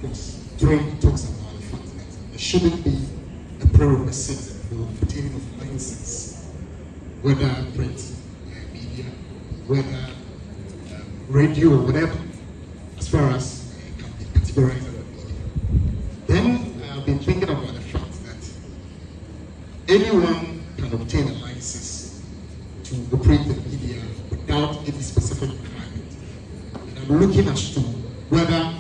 course, trade talks about the fact that there shouldn't be a prerequisite for obtaining of license, whether print media, whether radio or whatever, as far as it can be categorized as a media. Then I've been thinking about the fact that anyone can obtain a license to operate the media without any specific requirement. And I'm looking as to whether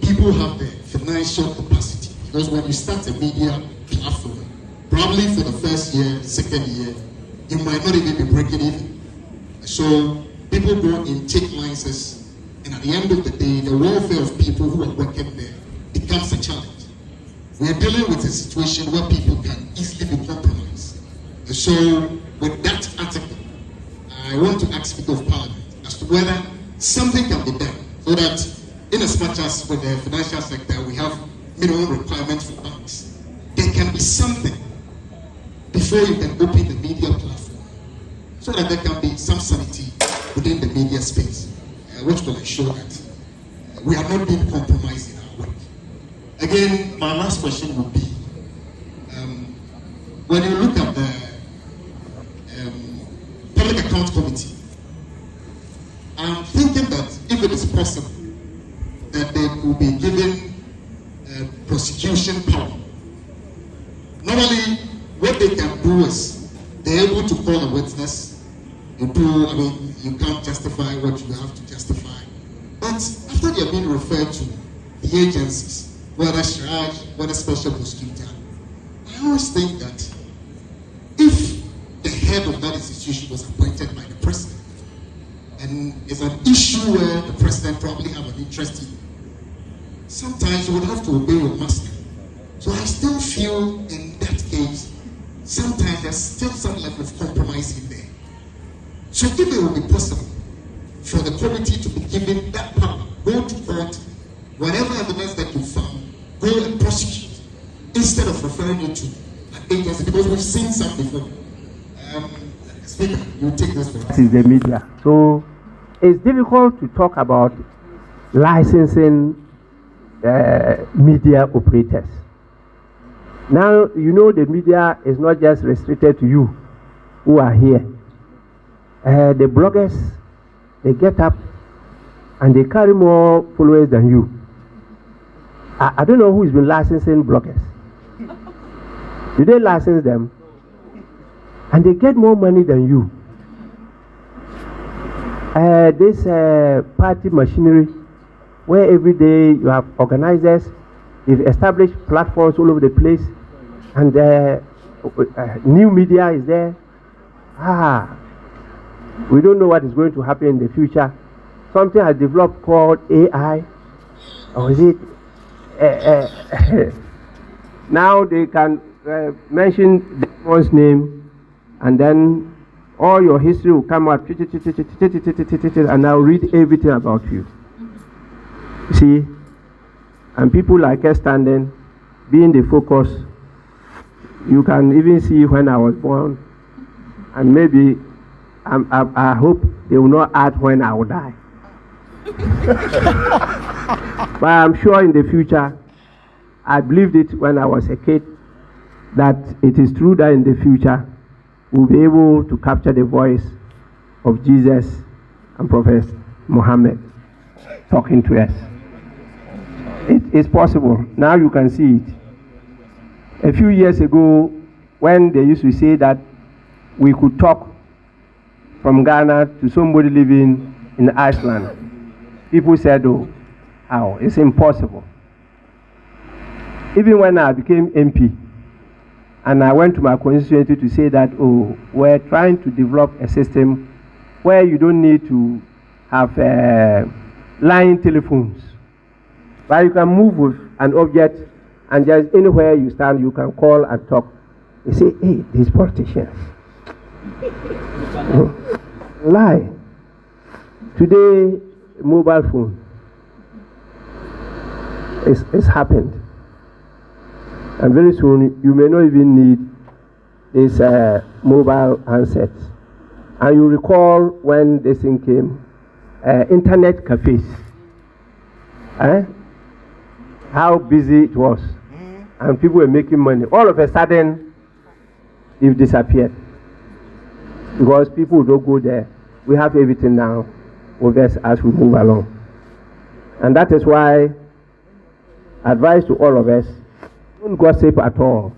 people have the financial capacity. Because when you start a media platform, probably for the first year, second year, you might not even be breaking even. So people go in, take licenses, and at the end of the day, the welfare of people who are working there becomes a challenge. We are dealing with a situation where people can easily be compromised. And so, with that article, I want to ask Speaker of Parliament as to whether something can be done so that, in as much as with the financial sector we have minimum requirements for banks, there can be something before you can open the media platform, so that there can be some sanity within the media space, which will ensure that we are not being compromised in our work. Again, my last question would be, when you look at the Public Account Committee, I'm thinking that if it is possible, that they will be given prosecution power. Normally, what they can do is they're able to call a witness. You can't justify what you have to justify. But after they have been referred to the agencies, whether Shraj, whether Special Prosecutor, I always think that if the head of that institution was appointed by the president, and it's an issue where the president probably have an interest in, sometimes you would have to obey your master. So I still feel in that case, sometimes there's still some level of compromise in there. So if it will be possible for the committee to be given that power, go to court, whatever evidence that you found, go and prosecute, instead of referring it to an agency, because we've seen some before. Speaker, you take this one. This is the media. So it's difficult to talk about licensing media operators. Now, you know, the media is not just restricted to you who are here. The bloggers, they get up and they carry more followers than you. I don't know who's been licensing bloggers. Do they license them? And they get more money than you. This party machinery, where every day you have organizers, they've established platforms all over the place, and new media is there. We don't know what is going to happen in the future. Something has developed called AI, or is it? Now they can mention one's name, and then all your history will come out, and I'll read everything about you. See, and people like us standing, being the focus, you can even see when I was born, and maybe I hope they will not add when I will die. But I'm sure in the future, I believed it when I was a kid, that it is true that in the future, we'll be able to capture the voice of Jesus and Prophet Muhammad talking to us. It is possible. Now you can see it. A few years ago, when they used to say that we could talk from Ghana to somebody living in Iceland, people said, oh, how? It's impossible. Even when I became MP, and I went to my constituency to say that, oh, we're trying to develop a system where you don't need to have line telephones, but you can move with an object, and just anywhere you stand, you can call and talk. They say, hey, these politicians. Lie. Today, mobile phone. It's happened. And very soon, you may not even need this mobile handsets. And you recall when this thing came, internet cafes. how busy it was, and people were making money. All of a sudden, they've disappeared because people don't go there. We have everything now with us as we move along. And that is why advice to all of us, don't gossip at all.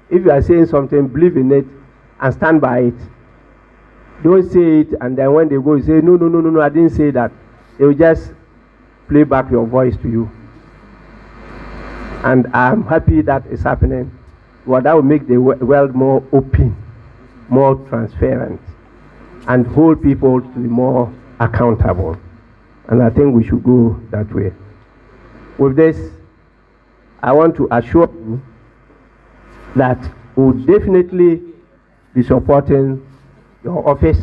If you are saying something, believe in it and stand by it. Don't say it and then when they go, you say, no, I didn't say that. They will just play back your voice to you. And I'm happy that is happening. Well, that will make the world more open, more transparent, and hold people to be more accountable. And I think we should go that way. With this, I want to assure you that we will definitely be supporting your office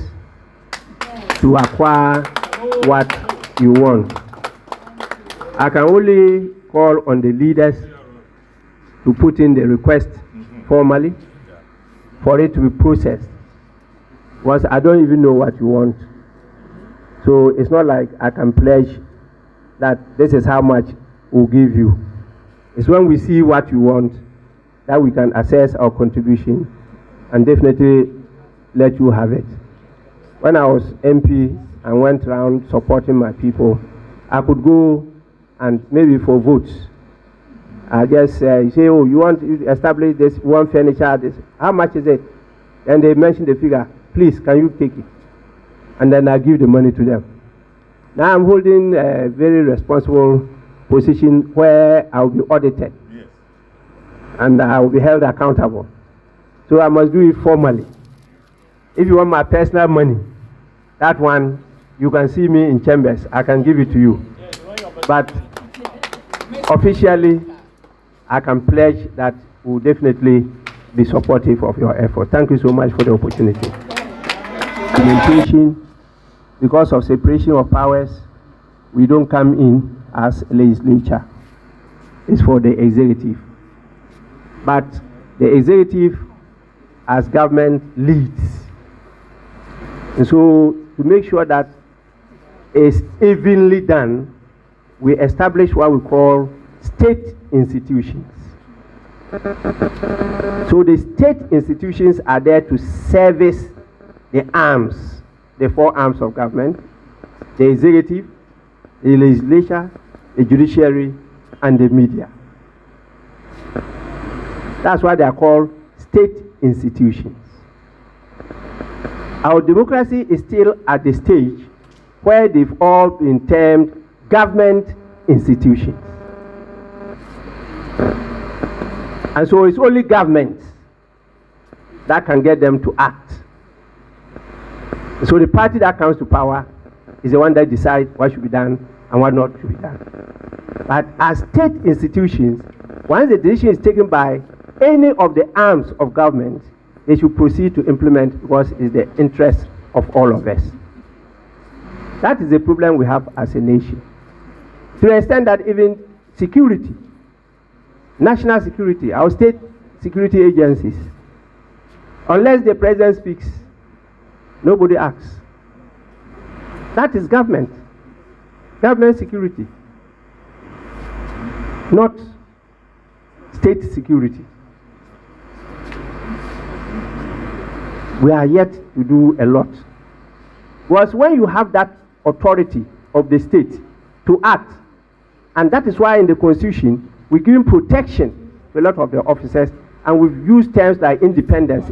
to acquire what you want. I can only call on the leaders to put in the request formally for it to be processed. Because I don't even know what you want. So it's not like I can pledge that this is how much we'll give you. It's when we see what you want that we can assess our contribution and definitely let you have it. When I was MP and went around supporting my people, I could go and maybe for votes, I just say, oh, you want to establish this one furniture, this, how much is it? And they mention the figure, please, can you take it? And then I give the money to them. Now I'm holding a very responsible position where I will be audited. Yes. And I will be held accountable. So I must do it formally. If you want my personal money, that one, you can see me in chambers. I can give it to you. But officially, I can pledge that we will definitely be supportive of your effort. Thank you so much for the opportunity. Implementation, because of separation of powers, we don't come in as legislature. It's for the executive. But the executive, as government, leads. And so, to make sure that it's evenly done, we establish what we call state institutions. So the state institutions are there to service the arms, the four arms of government: the executive, the legislature, the judiciary, and the media. That's why they are called state institutions. Our democracy is still at the stage where they've all been termed government institutions. And so it's only government that can get them to act. So the party that comes to power is the one that decides what should be done and what not should be done. But as state institutions, once the decision is taken by any of the arms of government, they should proceed to implement because it's the interest of all of us. That is the problem we have as a nation. To the extent that even security, national security, our state security agencies, unless the president speaks, nobody acts. That is government security, not state security. We are yet to do a lot. Because when you have that authority of the state to act, and that is why in the Constitution we give protection to a lot of the officers, and we've used terms like independence.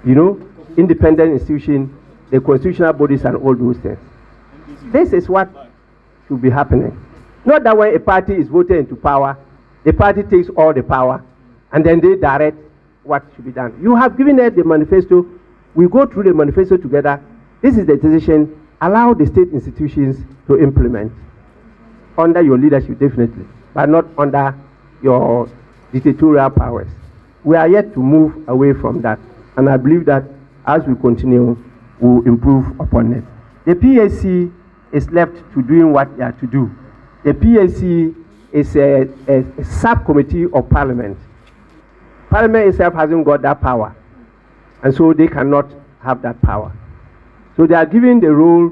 You know, independent institution, the constitutional bodies, and all those things. This is what should be happening. Not that when a party is voted into power, the party takes all the power, and then they direct what should be done. You have given us the manifesto. We go through the manifesto together. This is the decision. Allow the state institutions to implement under your leadership, definitely, but not under your dictatorial powers. We are yet to move away from that, and I believe that as we continue, we'll improve upon it. The PAC is left to doing what they are to do. The PAC is a subcommittee of Parliament. Parliament itself hasn't got that power, and so they cannot have that power. So they are given the role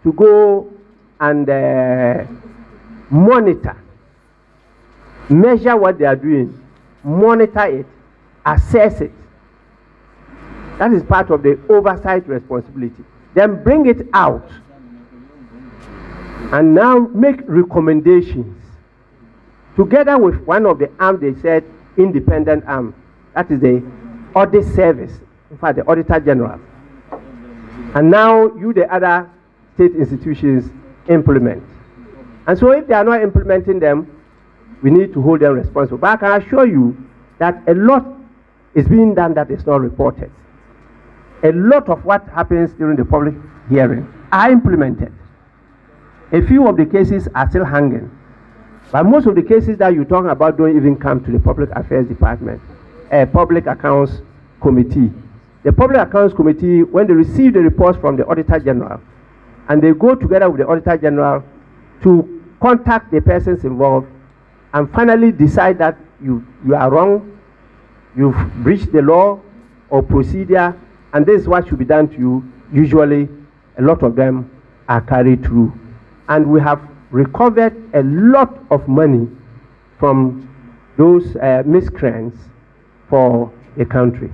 to go and monitor measure what they are doing, monitor it, assess it. That is part of the oversight responsibility. Then bring it out and now make recommendations together with one of the arms they said independent arm. That is the audit service, in fact the Auditor General. And now you, the other state institutions, implement. And so if they are not implementing them, we need to hold them responsible. But I can assure you that a lot is being done that is not reported. A lot of what happens during the public hearing are implemented. A few of the cases are still hanging. But most of the cases that you're talking about don't even come to the Public Affairs Department, Public Accounts Committee. The Public Accounts Committee, when they receive the reports from the Auditor General, and they go together with the Auditor General to contact the persons involved and finally decide that you are wrong, you've breached the law or procedure, and this is what should be done to you. Usually, a lot of them are carried through. And we have recovered a lot of money from those miscreants for the country.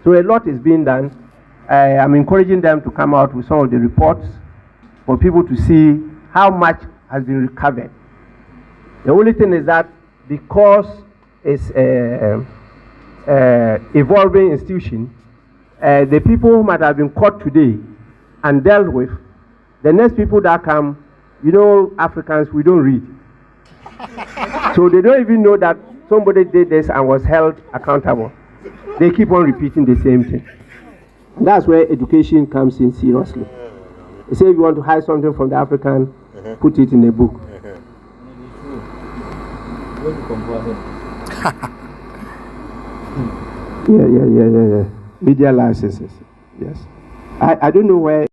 So a lot is being done. I'm encouraging them to come out with some of the reports for people to see how much has been recovered. The only thing is that because it's an evolving institution, the people who might have been caught today and dealt with, the next people that come, you know, Africans, we don't read. So they don't even know that somebody did this and was held accountable. They keep on repeating the same thing. And that's where education comes in seriously. They say if you want to hide something from the African, put it in a book. Yeah. Media licenses, yes. I don't know where